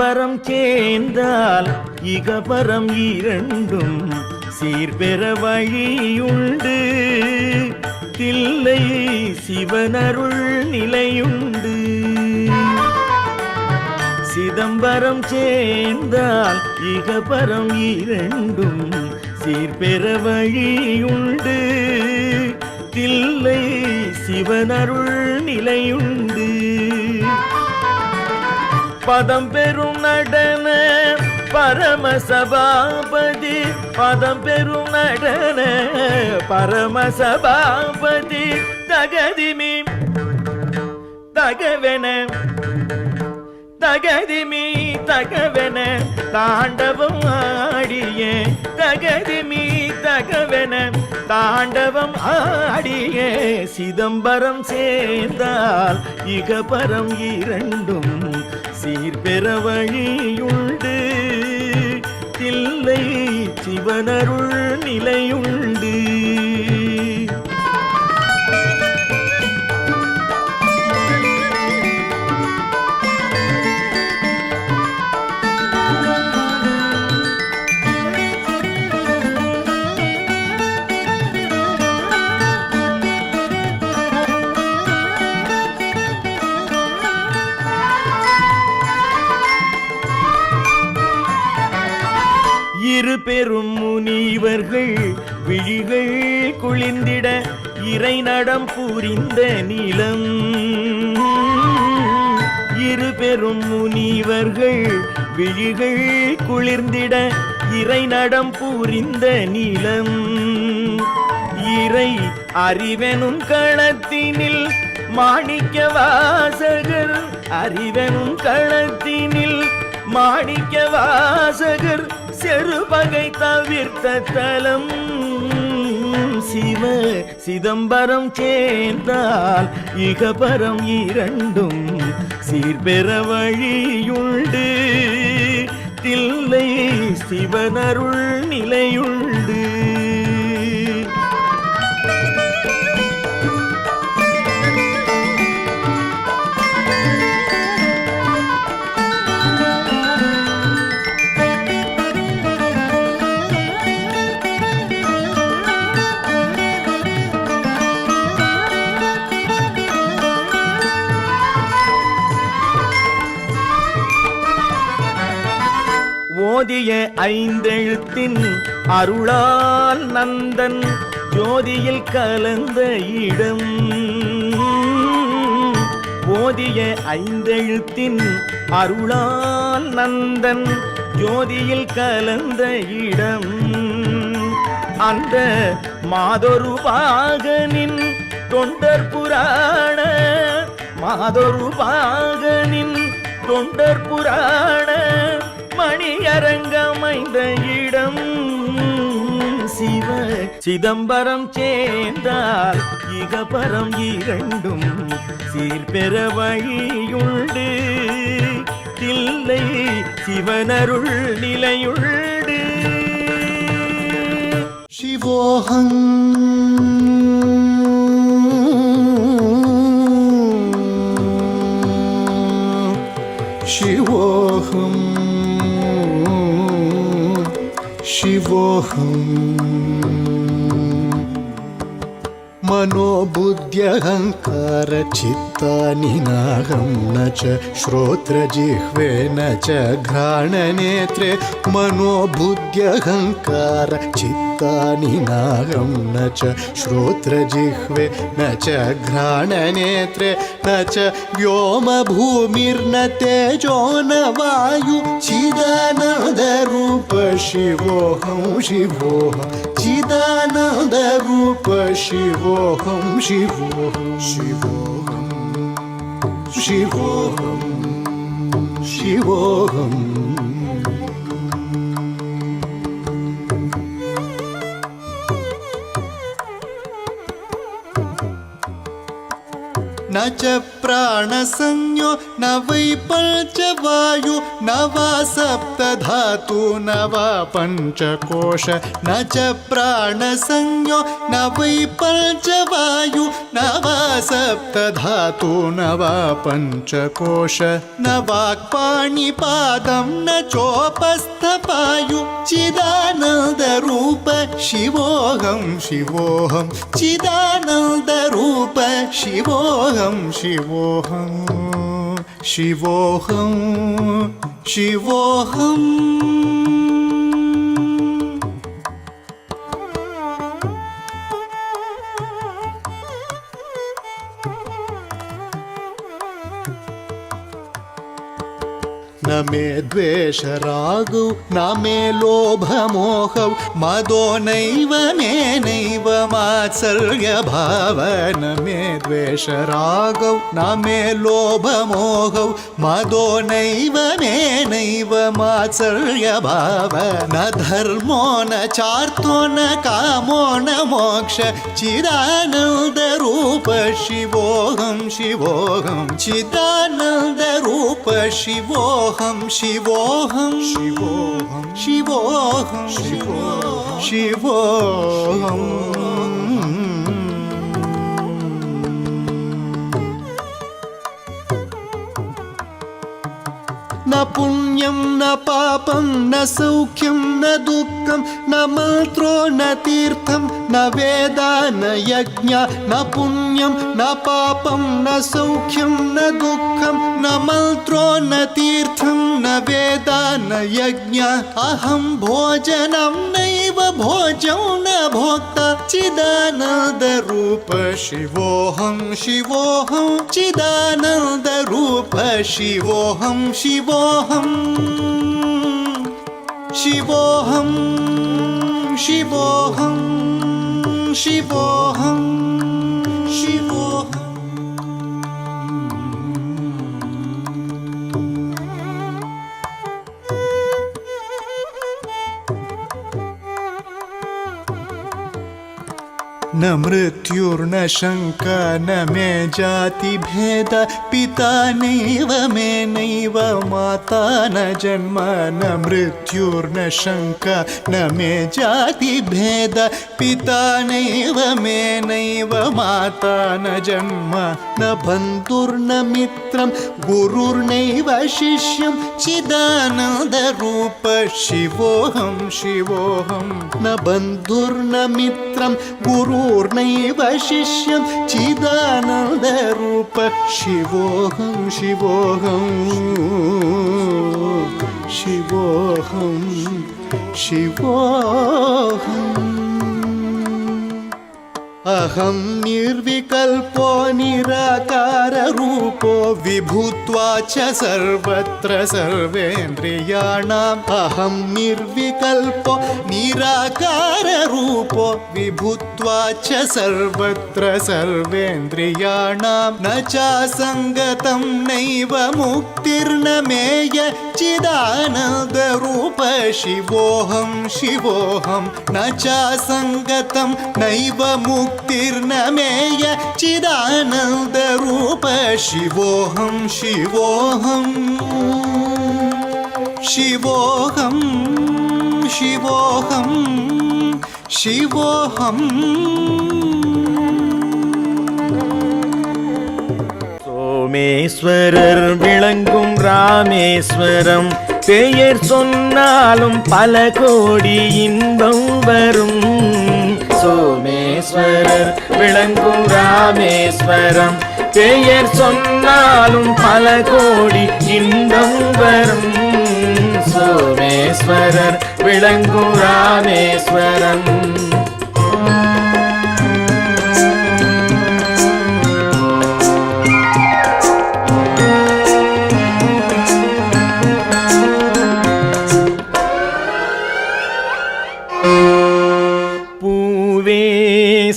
சிதம்பரம் சேர்ந்தால் இகபரம் இரண்டும் சீர்பெற வழியுண்டு. தில்லை சிவனருள் நிலையுண்டு. சிதம்பரம் சேர்ந்தால் இகபரம் இரண்டும் சீர்பெற வழியுண்டு. தில்லை சிவனருள் நிலையுண்டு. பதம் பெரும் நடன பரமசபாபதி, பதம் பெரும் நடன பரமசபாபதி, தகதிமி தகவென தகதிமி தகவென தாண்டவம் ஆடிய, தகதிமி தகவென தாண்டவம் ஆடிய. சிதம்பரம் சேர்ந்தால் இகபரம் இரண்டும் சீர்பெற வழியுண்டு. தில்லை சிவனருள் நிலையுண்டு. இரு பெரும் முனிவர்கள் விழிகள் குளிர்ந்திட இறை நடம் புரிந்த நிலம். இரு பெரும் முனிவர்கள் விழிகள் குளிர்ந்திட இறை நடம் புரிந்த நிலம். இறை அறிவெனும் களத்தினில் மாணிக்க வாசகர், அறிவெனும் களத்தினில் மாணிக்க வாசகர் செருபகை தவிர்த்த தலம். சிவ சிதம்பரம் சேர்ந்தால் இகபரம் இரண்டும் சீர்பெற வழியுண்டு. தில்லை சிவனருள் நிலையுண்டு. ஓதிய ஐந்தெழுத்தின் அருளால் நந்தன் ஜோதியில் கலந்த இடம். ஓதிய ஐந்தெழுத்தின் அருளால் நந்தன் ஜோதியில் கலந்த இடம். அந்த மாதொரு பாகனின் தொண்டர் புராண, மாதொரு பாகனின் தொண்டர் புராண மணியரங்கமைந்த இடம். சிவ சிதம்பரம் சேர்ந்தால் இகபரம் இரண்டும் சீர்பெற வழியுண்டு. தில்லை சிவனருள் நிலையுண்டு. சிவோஹம் சிவோஹம் शिवोऽहं मनोबुद्ध्यहङ्कारचित्तानि नाहं न च श्रोत्रजिह्वे न च घ्राणनेत्रे. मनोबुद्ध्यहङ्कारचित्तानि नाहं न च श्रोत्रजिह्वे न च घ्राणनेत्रे. न च व्योमभूमिर्न तेजो न वायु चिदानन्दरूप शिवोऽहं शिवोऽहं चिदानन्दरूप शिवोऽहं शिवोऽहं शिवोऽहं शिवोऽहं शिवोऽहं. न च प्राणसंज्ञो न वै पञ्चवायु न वा सप्तधातु न वा पञ्चकोश न च प्राणसंज्ञो न वै पञ्चवायु न वा सप्तधातु न वा पञ्चकोश न वाक्पाणिपादं न चोपस्थपायु चिदानन्दरूप शिवोऽहं शिवोऽहं चिदानन्दरूप शिवोऽहं शिवोऽहं शिवोऽहं शिवोऽहम् न मे द्वेषरागौ न मे लोभमोहौ मदो नैव मे नैव मात्सर्यभाव न मे द्वेषरागौ न मे लोभमोहौ मदो नैव मे नैव मात्सर्यभाव न धर्मो न चार्थो न कामो न मोक्ष चिदानन्दरूप शिवोऽहं शिवोऽहं चिदानन्दरूप शिवोऽहं शिवोऽहं शिवोऽहं शिवोऽहं शिवोऽहं न पुण्यं न पापं न सौख्यं न दुःखं न मन्त्रो न तीर्थं न वेदा न यज्ञ न पुण्यं न पापं न सौख्यं न दुःखं न मन्त्रो न तीर्थं न वेदा न यज्ञ अहं भोजनं नैव भोजं न भोक्ता चिदानन्दरूप शिवोऽहं शिवोऽहं चिदानन्दरूप शिवोऽहं शिवोऽहं शिवोऽहं शिवोऽहं शिवोऽहं शिवोऽहम् न मृत्युर्न शङ्का न मे जातिभेद पिता नैव मे नैव माता न जन्म न मृत्युर्न शङ्का न मे जातिभेद पिता नैव मे नैव माता न जन्म न बन्धुर्न मित्रं गुरुर्नैव शिष्यं चिदानन्दरूप शिवोऽहं शिवोऽहं न बन्धुर्न मित्रं गुरुर्नैव शिष्यं चिदानन्दरूप शिवोऽहं शिवोऽहं शिवोऽहं शिवोऽहम् अहं निर्विकल्पो निराकाररूपो विभूत्वा च सर्वत्र सर्वेन्द्रियाणाम् अहं निर्विकल्पो निराकाररूपो विभूत्वा च सर्वत्र सर्वेन्द्रियाणां न चासङ्गतं नैव मुक्तिर्न मेय चिदानन्दरूप शिवोऽहं शिवोऽहं न चासङ्गतं नैव मुक्तिर्न मेय चिदानन्दरूप शिवोऽहं शिवोऽहं शिवोऽहं शिवोऽहं शिवोऽहम् சோமேஸ்வரர் விளங்கும் ராமேஸ்வரம் பெயர் சொன்னாலும் பல கோடி இன்பம் வரும். சோமேஸ்வரர் விளங்கும் ராமேஸ்வரம் பெயர் சொன்னாலும் பல கோடி இன்பம் வரும். சோமேஸ்வரர் விளங்கும் ராமேஸ்வரம்.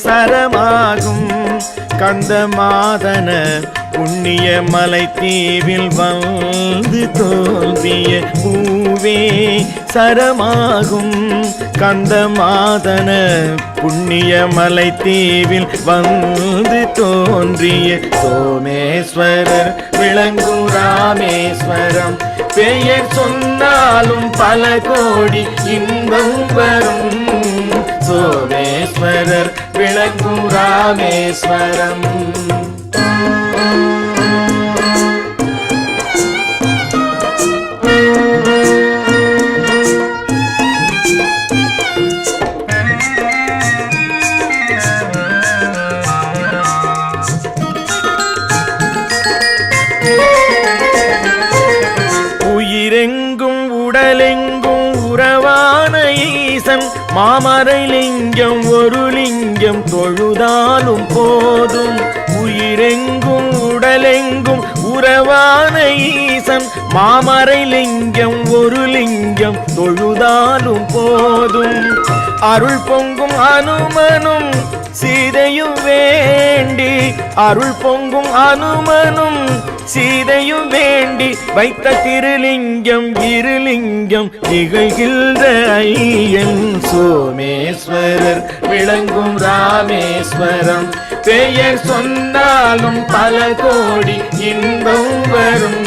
சரமாகும் கந்தமாதன புண்ணிய மலை தீவில் வந்து தோன்றிய பூவே சரமாகும் கந்தமாதன புண்ணிய மலை தீவில் வந்து தோன்றிய சோமேஸ்வரர் விளங்கும் ராமேஸ்வரம். பெயர் சொன்னாலும் பல கோடி இன்பம் வரும். சோமேஸ்வரர் விளங்கும் ராமேஸ்வரம். உயிரெங்கும் உடலெங்கும் உறவான ஈசன் மாமரை லிங்கம் ஒரு லிங்கம் தொழுதாலும் போதும். உயிரெங்கும் உடலெங்கும் உறவான ஈசன் மாமரை லிங்கம் ஒரு லிங்கம் தொழுதாலும் போதும். அருள் பொங்கும் அனுமனும் சீதையும் வேண்டி, அருள் பொங்கும் அனுமனும் சீதையும் வேண்டி வைத்த திருலிங்கம் இருலிங்கம் நிகழ்கின்ற ஐயன். சோமேஸ்வரர் விளங்கும் ராமேஸ்வரம். பெயர் சொன்னாலும் பல கோடி இன்பம் வரும்.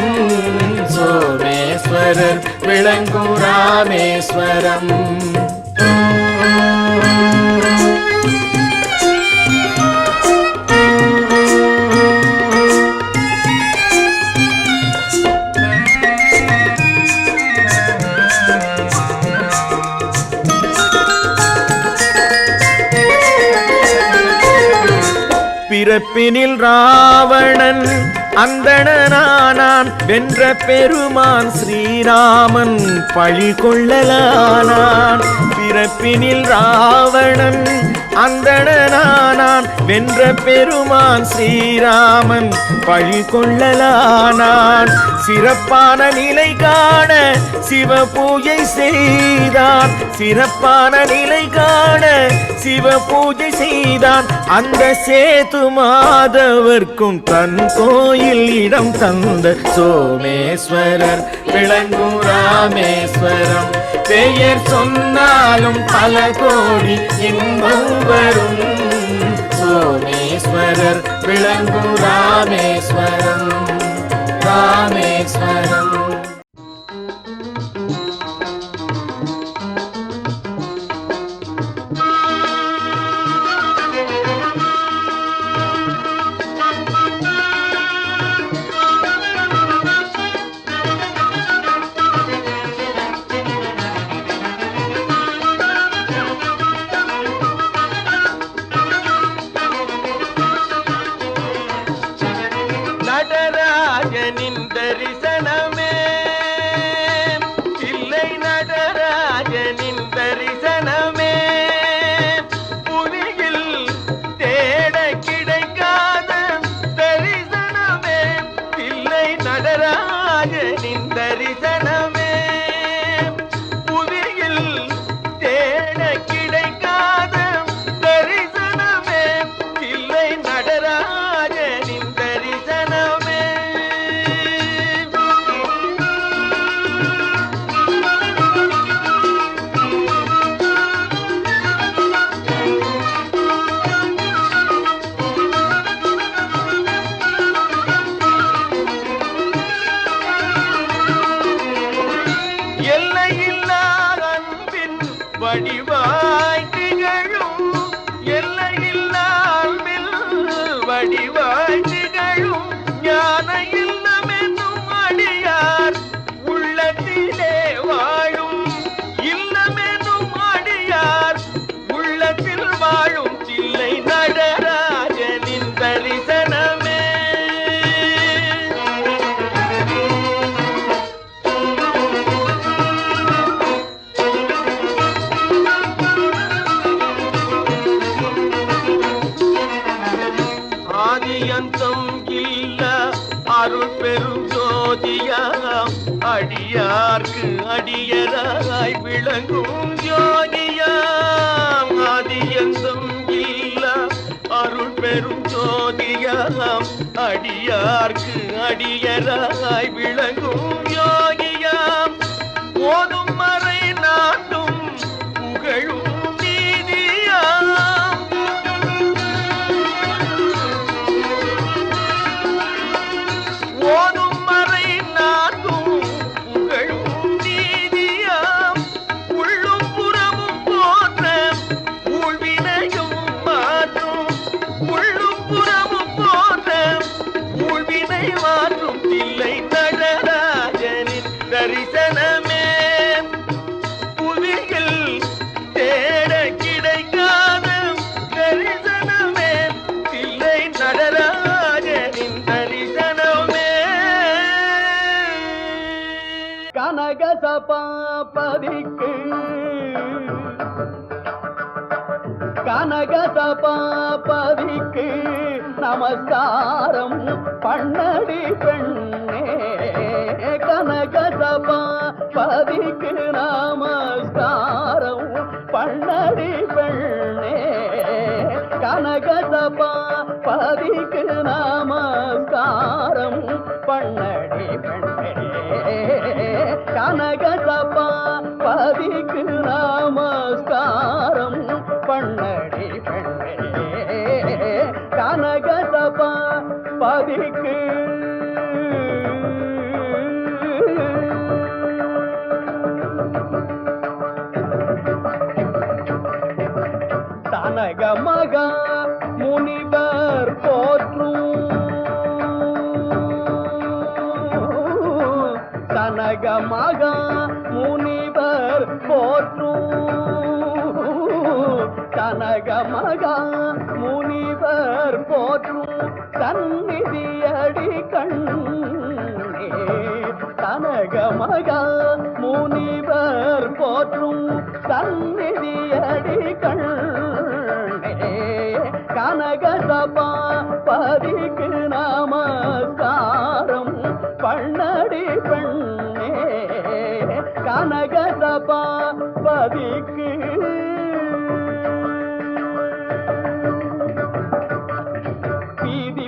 சோமேஸ்வரர் விளங்கும் ராமேஸ்வரம். பிறப்பினில் ராவணன் அந்தணனானான். வென்ற பெருமான் ஸ்ரீராமன் பழி கொள்ளலானான். பிறப்பினில் ராவணன் அந்தணனானான். வென்ற பெருமான் ஸ்ரீராமன் பழி கொள்ளலானான். சிறப்பான நிலை காண சிவ பூஜை செய்தான். சிறப்பான நிலை காண சிவ பூஜை செய்தான். அந்த சேது மாதவர்க்கும் தன் கோயில் இடம் தந்த சோமேஸ்வரர் விளங்கும் ராமேஸ்வரம். பெயர் சொன்னாலும் பல கோடி இன்பம் வரும். சோமேஸ்வரர் விளங்கும் ராமேஸ்வரம். ராமேஸ்வரம். நடராஜனின் தரிசனமே இல்லை, நடராஜனின் தரிசனமே புவியில் தேட கிடைக்காத தரிசனமே இல்லை. நடராஜனின் தரிசனமே புவியில் தேட கிடைக்காத தரிசனமே இல்லை. நடராஜனின் தரிசனமே எல்லையில்லா அன்பின் வடிவாய் திகழும். எல்லையில்லா அன்பில் வடிவாய் திகழும். ஞான இல்லமென்னும் அடியார் உள்ளத்திலே வாழும். இல்லமென்னும் அடியார் உள்ளத்தில் வாழும். தில்லை நடராஜனின் தரிசனமே ஆதியந்தம் இல்ல அருள் பெரும் ஜோதியாம். அடியார்க்கு அடியராய் விளங்கும் ஜோதியாம். ஆதியந்தம் இல்ல அருள் பெரும் ஜோதியாம். அடியார்க்கு அடியராய் விளங்கும் யோகியாம். போதும் மறை நாட்டும் புகழ் சபாபதிக்கு கனக சபாபதிக்கு நமஸ்காரம் பண்ணடி பெண்ணே கனக சபாபதிக்கு நமஸ்காரம் பண்ணடி பெண்ணே கனக சபாபதிக்கு நமஸ்காரம் பண்ணடி பெண்ணே கனக சபாபதிக்கு நமஸ்காரம் பண்ணடி பெண்ணே கனக சபாபதிக்கு சனக மகா முனிவர் போற்றும் சனக மகா முனிவர் போற்றும் சனக மகா முனிவர் போற்றும் சந்நிதியடி கண்ணே சனக மகா முனிவர் போற்றும் சந்நிதியடி கண்ணே கனக சபாபதிக்கு நமஸ்காரம் பண்ணடி பெண்ணே கனக சபாபதிக்கு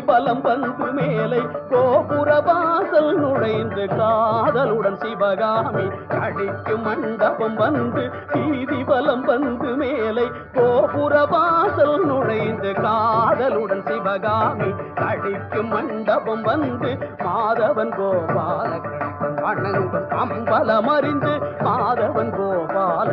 பலம் வந்து மேலை கோபுர வாசல் நுழைந்து காதலுடன் சிவகாமி கடிக்கு மண்டபம் வந்து வீதி பலம் வந்து மேலை கோபுர வாசல் நுழைந்து காதலுடன் சிவகாமி கடிக்கு மண்டபம் வந்து மாதவன் கோபால வணங்கும் அம்பலம் அறிந்து மாதவன் கோபால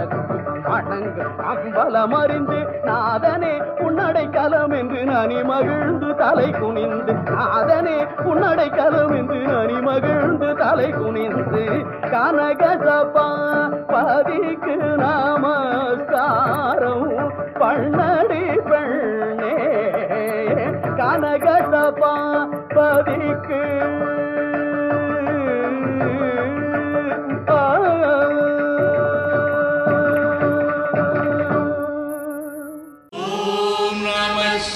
வணங்கும் அம்பலம் அறிந்து நாதனே உன்னடைக்கலம் என்று நனி மகிழ்ந்து தலை குனிந்து நாதனே உன்னடைக்கலம் என்று நனி மகிழ்ந்து தலை குனிந்து கனக சபாபதிக்கு நமஸ்காரம் பண்ணடி பெண்ணே கனக சபாபதிக்கு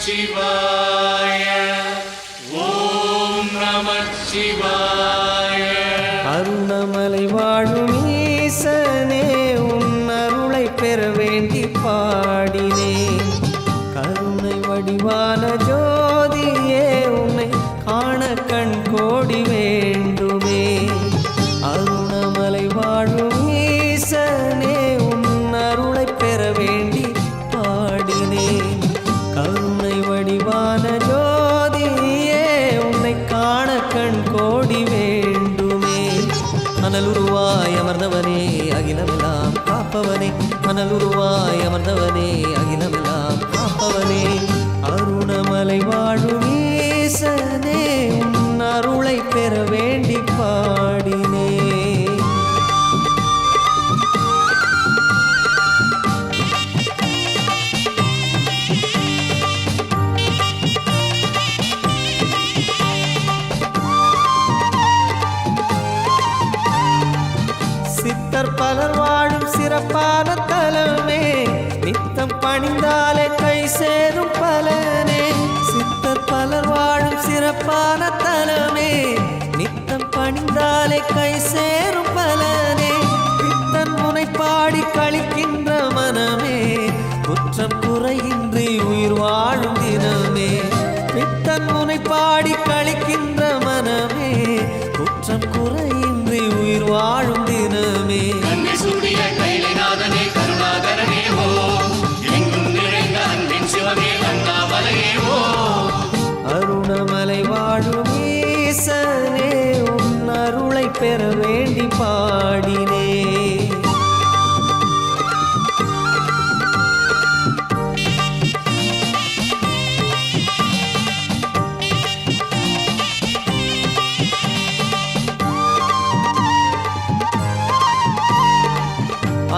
சிவாய ஓம் நமः சிவாய. அருணமலை வாழும் ஈசனே உன் அருளை பெற வேண்டி பாடினேன். கருணை வடிவான ஜோதியே உன்னை காண கண் கோடி வேண்டுமே. அருணமலை வாழும் ஈசனே உன் அருளை பெற வேண்டி பாடினேன். கருணை வடிவான ஜோதியே உன்னை காண கண் கோடி வேண்டுமே. அனலுருவாய் அமர்ந்தவனே அகிலமெல்லாம் காப்பவனே அனலுருவாய் அமர்ந்தவனே அகிலமெல்லாம் காப்பவனே. அருணமலை வாழும் ஈசனே உன் அருளை பெற வேண்டி பாடினே. சித்தர் பலர் வாழும் சிறப்பான தலமே நித்தம் பணிந்தாலே கை சேரும் பலனே. சித்தர் பலர் வாழும் சிறப்பான தலமே நித்தம் பணிந்தாலே கை சேரும் பலனே. பித்தன் முனை பாடி கழிக்கின்ற மனமே குற்றம் குறையின்றி உயிர் வாழும் தினமே. பித்தன் முனை பாடி கழிக்கின்ற மனமே குற்றம் குறையின்றி உயிர் வாழும் தினமே. சூரிய கைலைநாதனே கருணாகரனே ஓ எங்கும் நிறைந்த அன்பின் சிவமே அண்ணாமலையே ஓ. அருணமலை வாழும் ஈசனே உன் அருளை பெற வேண்டி பாடினே.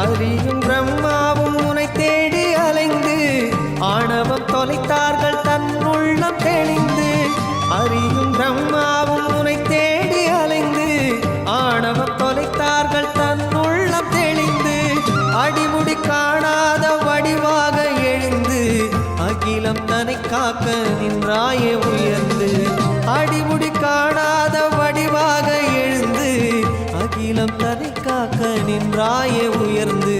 அறியும் பிரம்மாவும் உனை தேடி அலைந்து ஆணவம் தொலைத்தார்கள் தன் உள்ளம் தெளிந்து. அறியும் பிரம்மாவும் உனை தேடி அலைந்து ஆணவம் தொலைத்தார்கள் தன் காக்க நின்றாயே உயர்ந்து அடிமுடி காணாத வடிவாக எழுந்து அகிலம் தலை காக்க நின்றாயே உயர்ந்து